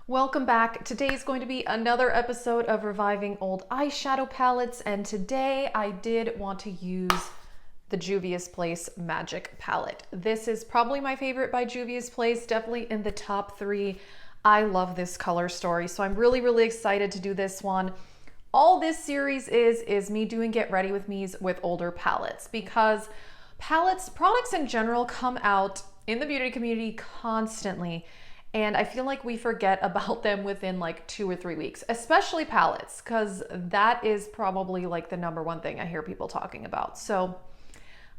Welcome back. Today is going to be another episode of Reviving Old Eyeshadow Palettes, and today I did want to use the Juvia's Place Magic Palette. This is probably my favorite by Juvia's Place, definitely in the top 3. I love this color story, so I'm really excited to do this one. All this series is me doing get ready with me's with older palettes, because products in general come out in the beauty community constantly. And I feel like we forget about them within like 2 or 3 weeks, especially palettes, because that is probably like the #1 thing I hear people talking about. So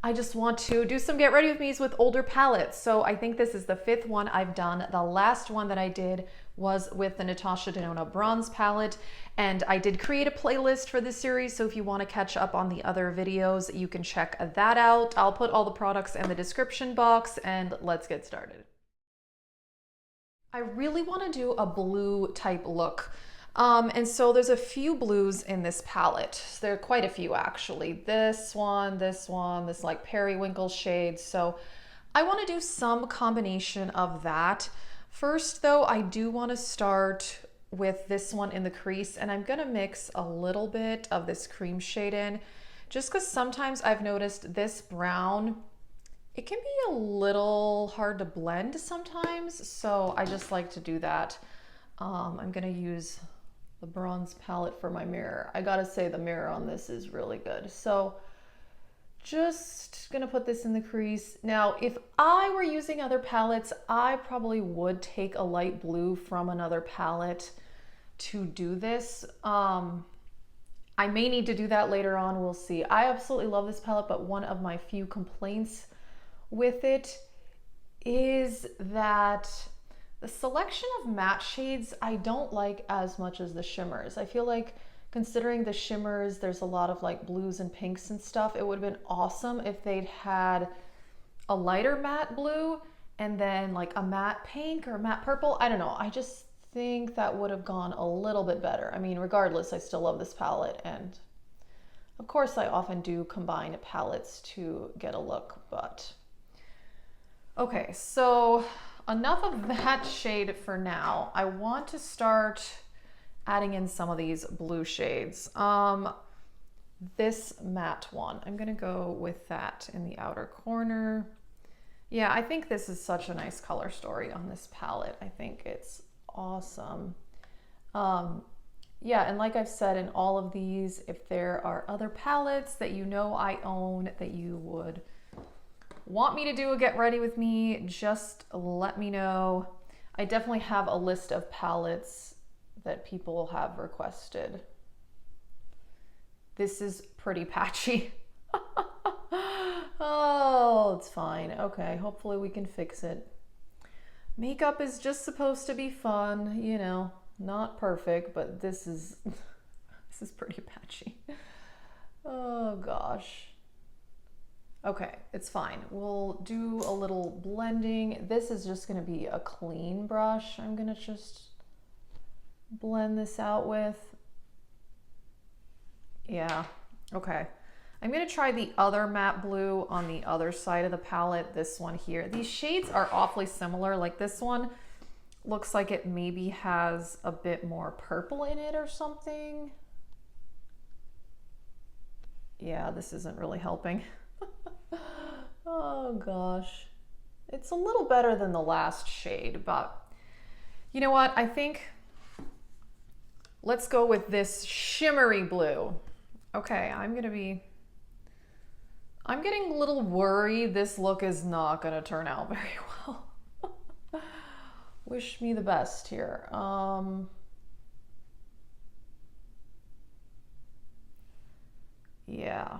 I just want to do some get ready with me's with older palettes. So I think this is the 5th one I've done. The last one that I did was with the Natasha Denona Bronze palette. And I did create a playlist for this series. So if you want to catch up on the other videos, you can check that out. I'll put all the products in the description box, and let's get started. I really want to do a blue type look. And so there's a few blues in this palette. There are quite a few actually. This one, this like periwinkle shade. So I want to do some combination of that. First though, I do want to start with this one in the crease, and I'm going to mix a little bit of this cream shade in, just because sometimes I've noticed this brown, it can be a little hard to blend sometimes, so I just like to do that. I'm gonna use the bronze palette for my mirror. I gotta say the mirror on this is really good. So just gonna put this in the crease. Now, if I were using other palettes, I probably would take a light blue from another palette to do this. I may need to do that later on, we'll see. I absolutely love this palette, but one of my few complaints with it is that the selection of matte shades I don't like as much as the shimmers. I feel like, considering the shimmers, there's a lot of like blues and pinks and stuff. It would have been awesome if they'd had a lighter matte blue and then like a matte pink or a matte purple. I don't know. I just think that would have gone a little bit better. I mean, regardless, I still love this palette, and of course I often do combine palettes to get a look, but okay, so enough of that shade for now. I want to start adding in some of these blue shades. This matte one, I'm gonna go with that in the outer corner. Yeah, I think this is such a nice color story on this palette. I think it's awesome. Yeah, and like I've said in all of these, if there are other palettes that you know I own that you would want me to do a get ready with me, just let me know. I definitely have a list of palettes that people have requested. This is pretty patchy. Oh, it's fine. Okay, hopefully we can fix it. Makeup is just supposed to be fun, you know, not perfect, but this is this is pretty patchy. Oh gosh. Okay, it's fine. We'll do a little blending. This is just gonna be a clean brush. I'm gonna just blend this out with. Yeah, okay. I'm gonna try the other matte blue on the other side of the palette, this one here. These shades are awfully similar. Like this one looks like it maybe has a bit more purple in it or something. Yeah, this isn't really helping. Oh gosh, it's a little better than the last shade, but you know what? I think let's go with this shimmery blue. Okay, I'm getting a little worried this look is not gonna turn out very well. Wish me the best here. Yeah,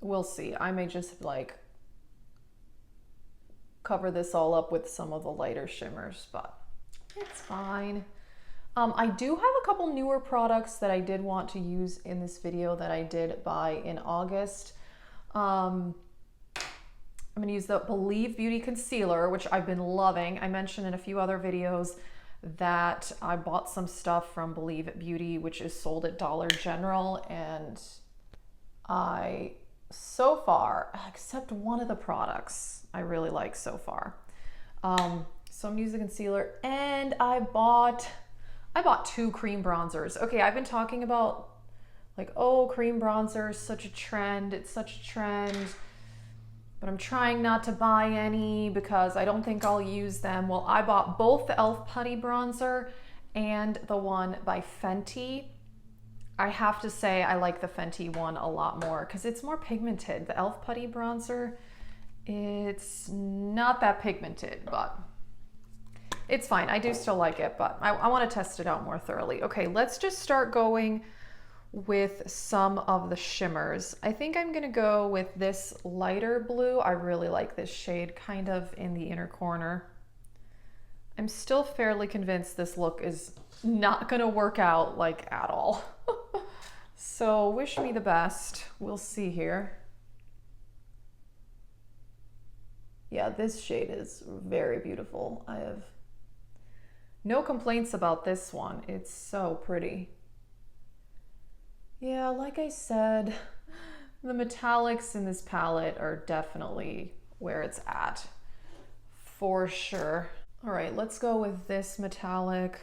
we'll see. I may just like cover this all up with some of the lighter shimmers, but it's fine. I do have a couple newer products that I did want to use in this video that I did buy in August. I'm gonna use the Believe Beauty Concealer, which I've been loving. I mentioned in a few other videos that I bought some stuff from Believe Beauty, which is sold at Dollar General, and so far, except one of the products I really like so far. So I'm using concealer, and I bought I bought 2 cream bronzers. Okay, I've been talking about like, oh, cream bronzer is such a trend. It's such a trend. But I'm trying not to buy any because I don't think I'll use them. Well, I bought both the e.l.f. Putty Bronzer and the one by Fenty. I have to say I like the Fenty one a lot more because it's more pigmented. The e.l.f. Putty Bronzer, it's not that pigmented, but it's fine. I do still like it, but I want to test it out more thoroughly. Okay, let's just start going with some of the shimmers. I think I'm gonna go with this lighter blue. I really like this shade, kind of in the inner corner. I'm still fairly convinced this look is not gonna work out like at all. So wish me the best. We'll see here. Yeah, this shade is very beautiful. I have no complaints about this one. It's so pretty. Yeah, like I said, the metallics in this palette are definitely where it's at, for sure. All right, let's go with this metallic,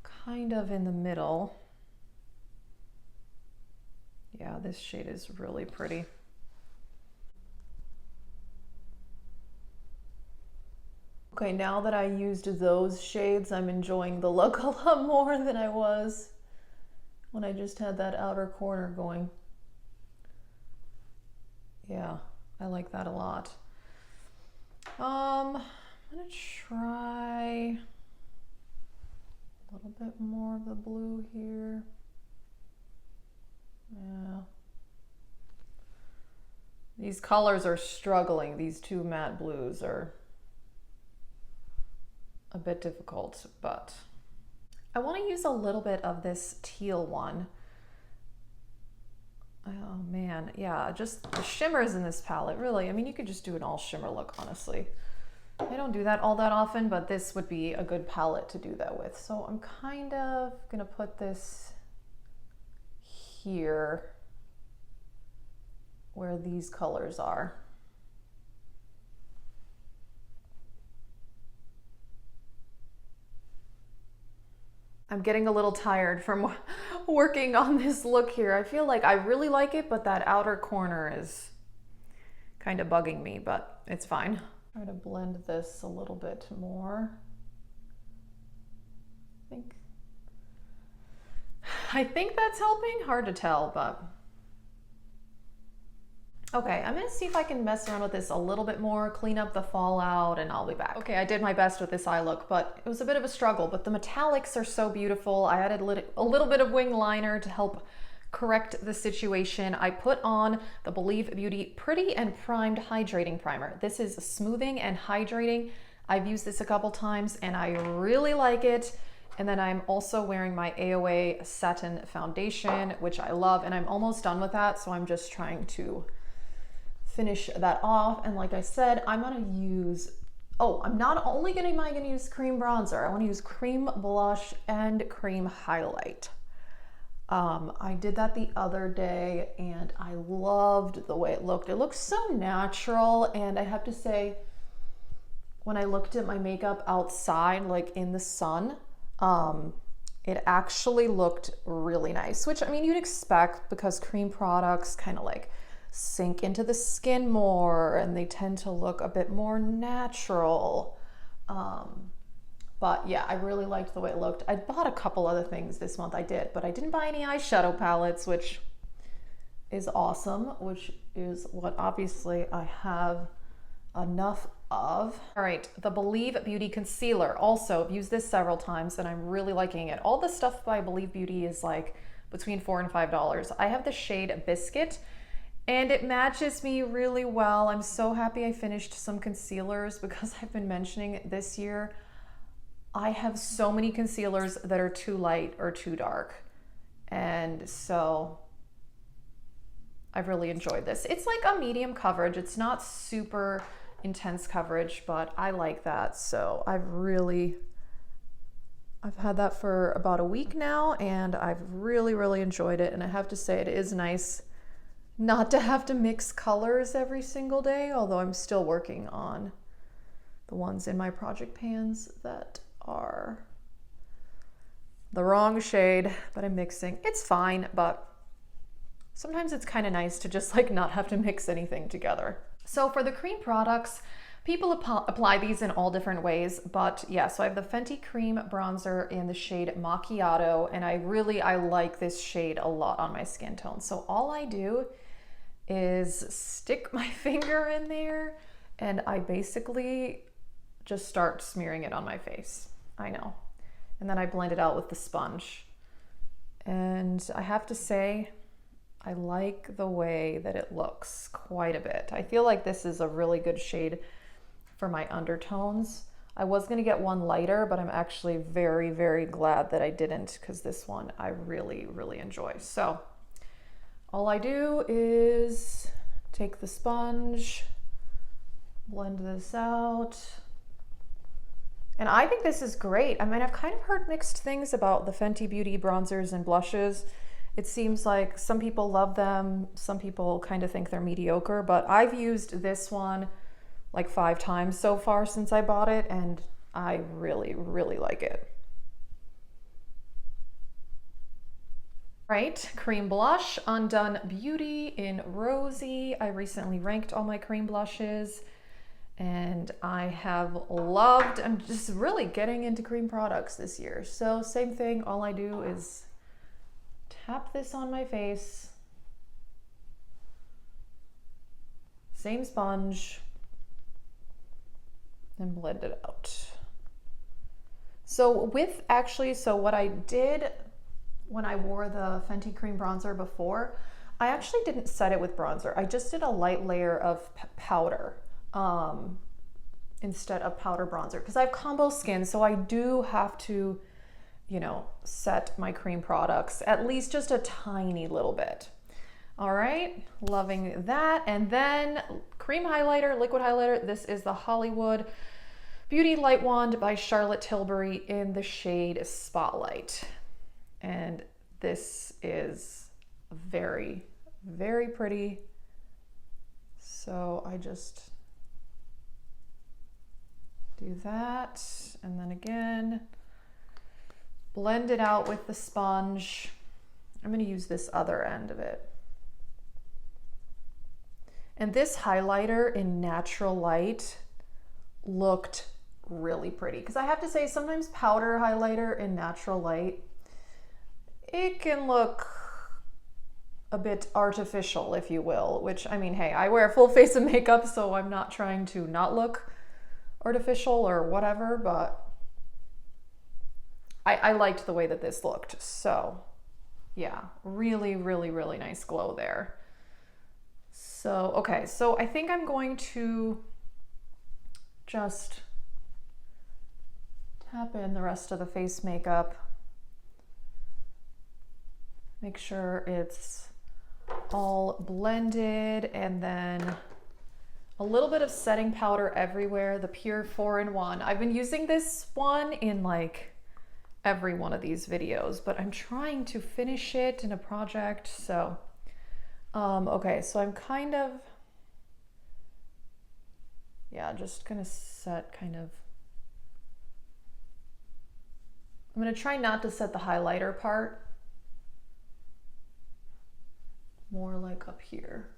kind of in the middle. Yeah, this shade is really pretty. Okay, now that I used those shades, I'm enjoying the look a lot more than I was when I just had that outer corner going. Yeah, I like that a lot. I'm gonna try a little bit more of the blue here. Yeah. These colors are struggling. These 2 matte blues are a bit difficult, but I want to use a little bit of this teal one. Oh man, yeah, just the shimmers in this palette, really. I mean, you could just do an all shimmer look, honestly. I don't do that all that often, but this would be a good palette to do that with. So I'm kind of gonna put this here where these colors are. I'm getting a little tired from working on this look here. I feel like I really like it, but that outer corner is kind of bugging me, but it's fine. Try to blend this a little bit more. I think that's helping. Hard to tell, but okay, I'm gonna see if I can mess around with this a little bit more, clean up the fallout, and I'll be back. Okay, I did my best with this eye look, but it was a bit of a struggle, but the metallics are so beautiful. I added a little bit of wing liner to help correct the situation. I put on the Believe Beauty Pretty and Primed Hydrating Primer. This is smoothing and hydrating. I've used this a couple times and I really like it. And then I'm also wearing my AOA Satin Foundation, which I love, and I'm almost done with that, so I'm just trying to finish that off. And like I said, I'm gonna use, I'm not only am I gonna use cream bronzer, I wanna use cream blush and cream highlight. I did that the other day and I loved the way it looked. It looks so natural, and I have to say, when I looked at my makeup outside, like in the sun, it actually looked really nice, which I mean, you'd expect because cream products kind of like sink into the skin more and they tend to look a bit more natural. But yeah, I really liked the way it looked. I bought a couple other things this month, but I didn't buy any eyeshadow palettes, which is awesome, which is what obviously I have enough of. All right, the Believe Beauty Concealer. Also, I've used this several times and I'm really liking it. All the stuff by Believe Beauty is like between $4 and $5. I have the shade Biscuit and it matches me really well. I'm so happy I finished some concealers because I've been mentioning this year, I have so many concealers that are too light or too dark. And so I've really enjoyed this. It's like a medium coverage. It's not super intense coverage, but I like that. So I've had that for about a week now and I've really enjoyed it. And I have to say, it is nice not to have to mix colors every single day, although I'm still working on the ones in my project pans that are the wrong shade, but I'm mixing. It's fine, but sometimes it's kind of nice to just like not have to mix anything together. So for the cream products, people apply these in all different ways, but yeah, so I have the Fenty cream bronzer in the shade Macchiato, and I like this shade a lot on my skin tone. So all I do is stick my finger in there and I basically just start smearing it on my face. I know. And then I blend it out with the sponge. And I have to say, I like the way that it looks quite a bit. I feel like this is a really good shade for my undertones. I was gonna get one lighter, but I'm actually very, very glad that I didn't, because this one I really, really enjoy. So all I do is take the sponge, blend this out. And I think this is great. I mean, I've kind of heard mixed things about the Fenty Beauty bronzers and blushes. It seems like some people love them, some people kind of think they're mediocre, but I've used this one like 5 times so far since I bought it, and I really, really like it. Right, cream blush, Undone Beauty in Rosy. I recently ranked all my cream blushes, and I have loved, I'm just really getting into cream products this year. So same thing, all I do is tap this on my face, same sponge, and blend it out. So what I did when I wore the Fenty cream bronzer before, I actually didn't set it with bronzer. I just did a light layer of powder instead of powder bronzer, because I have combo skin, so I do have to, you know, set my cream products at least just a tiny little bit. All right, loving that. And then cream highlighter, liquid highlighter. This is the Hollywood Beauty Light Wand by Charlotte Tilbury in the shade Spotlight. And this is very, very pretty. So I just do that, and then again, blend it out with the sponge. I'm gonna use this other end of it. And this highlighter in natural light looked really pretty, because I have to say, sometimes powder highlighter in natural light, it can look a bit artificial, if you will, which, I mean, hey, I wear a full face of makeup, so I'm not trying to not look artificial or whatever, but I liked the way that this looked. So yeah, really, really, really nice glow there. So, okay, so I think I'm going to just tap in the rest of the face makeup. Make sure it's all blended, and then a little bit of setting powder everywhere, the Pure 4-in-1. I've been using this one in like every one of these videos, but I'm trying to finish it in a project, so okay, so I'm kind of, yeah, just gonna set kind of, I'm gonna try not to set the highlighter part, more like up here.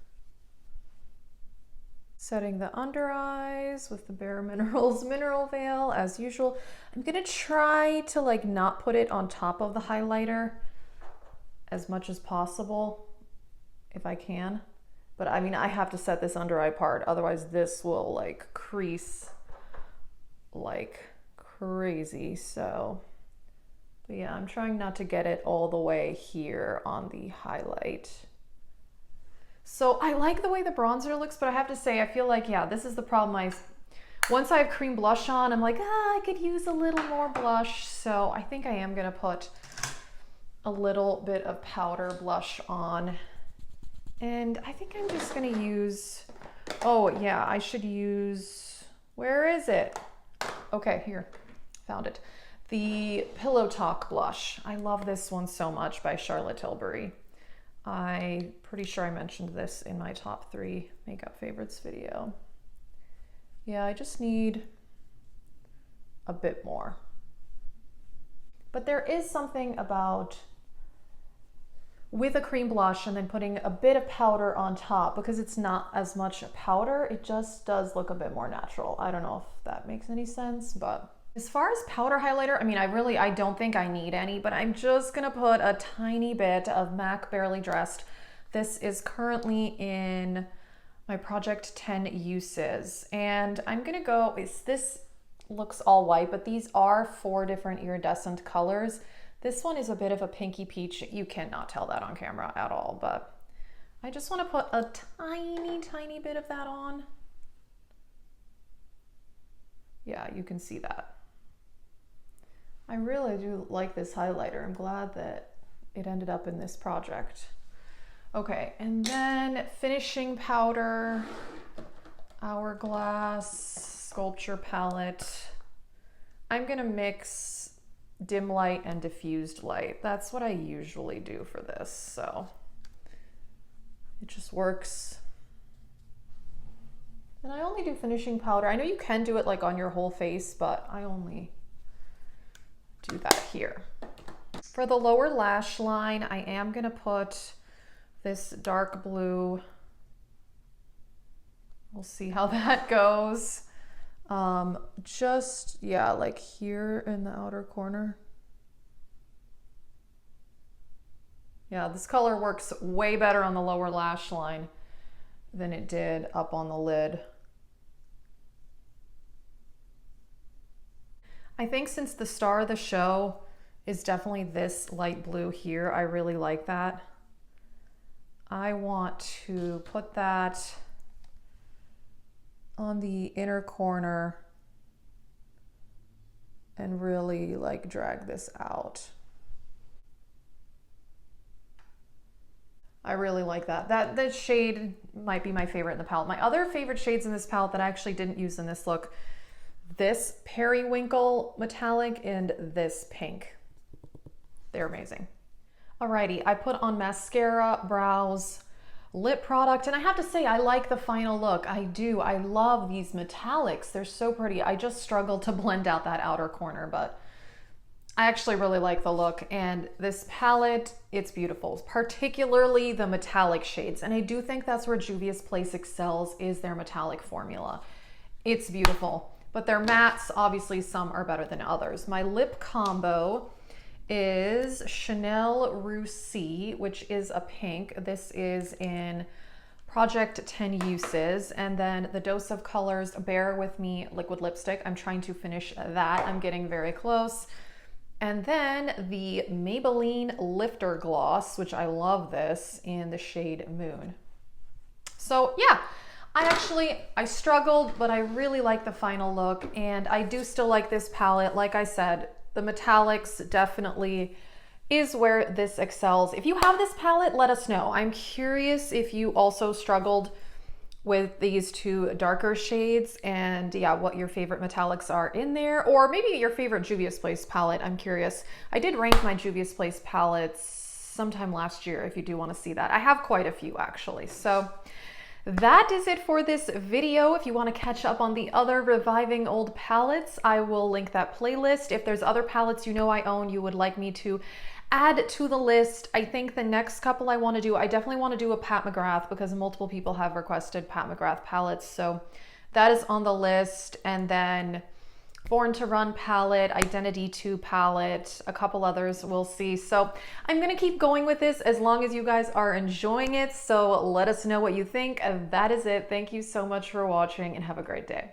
Setting the under eyes with the Bare Minerals Mineral Veil as usual. I'm gonna try to like not put it on top of the highlighter as much as possible if I can. But I mean, I have to set this under eye part, otherwise this will like crease like crazy. So, but yeah, I'm trying not to get it all the way here on the highlight. So I like the way the bronzer looks, but I have to say, I feel like, yeah, this is the problem. Once I have cream blush on, I'm like, I could use a little more blush. So I think I am gonna put a little bit of powder blush on. And I think I'm just gonna use, oh yeah, I should use, where is it? Okay, here, found it. The Pillow Talk blush. I love this one so much, by Charlotte Tilbury. I'm pretty sure I mentioned this in my top 3 makeup favorites video. Yeah, I just need a bit more. But there is something about with a cream blush and then putting a bit of powder on top, because it's not as much powder, it just does look a bit more natural. I don't know if that makes any sense, but as far as powder highlighter, I mean, I don't think I need any, but I'm just gonna put a tiny bit of MAC Barely Dressed. This is currently in my Project 10 uses, and I'm gonna go, this looks all white, but these are 4 different iridescent colors. This one is a bit of a pinky peach. You cannot tell that on camera at all, but I just want to put a tiny bit of that on. Yeah, you can see that. I really do like this highlighter. I'm glad that it ended up in this project. Okay, and then finishing powder, Hourglass Sculpture Palette. I'm gonna mix dim light and diffused light. That's what I usually do for this, so it just works. And I only do finishing powder. I know you can do it like on your whole face, but I only do that here. For the lower lash line, I am gonna put this dark blue. We'll see how that goes. Just, yeah, like here in the outer corner. Yeah, this color works way better on the lower lash line than it did up on the lid. I think since the star of the show is definitely this light blue here, I really like that. I want to put that on the inner corner and really like drag this out. I really like that. That shade might be my favorite in the palette. My other favorite shades in this palette that I actually didn't use in this look, this periwinkle metallic and this pink. They're amazing. Alrighty, I put on mascara, brows, lip product, and I have to say I like the final look. I do. I love these metallics. They're so pretty. I just struggled to blend out that outer corner, but I actually really like the look. And this palette, it's beautiful, particularly the metallic shades. And I do think that's where Juvia's Place excels, is their metallic formula. It's beautiful, but their mattes, obviously some are better than others. My lip combo is Chanel Roussy, which is a pink. This is in Project 10 uses. And then the Dose of Colors Bear With Me liquid lipstick. I'm trying to finish that. I'm getting very close. And then the Maybelline Lifter Gloss, which I love this, in the shade Moon. So yeah, I struggled, but I really like the final look, and I do still like this palette. Like I said, the metallics definitely is where this excels. If you have this palette, let us know. I'm curious if you also struggled with these 2 darker shades, and yeah, what your favorite metallics are in there, or maybe your favorite Juvia's Place palette. I'm curious. I did rank my Juvia's Place palettes sometime last year, if you do want to see that. I have quite a few actually. So that is it for this video. If you want to catch up on the other reviving old palettes, I will link that playlist. If there's other palettes you know I own you would like me to add to the list, I think the next couple I want to do, I definitely want to do a Pat McGrath, because multiple people have requested Pat McGrath palettes. So that is on the list. And then Born to Run palette, Identity 2 palette, a couple others, we'll see. So I'm gonna keep going with this as long as you guys are enjoying it. So let us know what you think. That is it. Thank you so much for watching, and have a great day.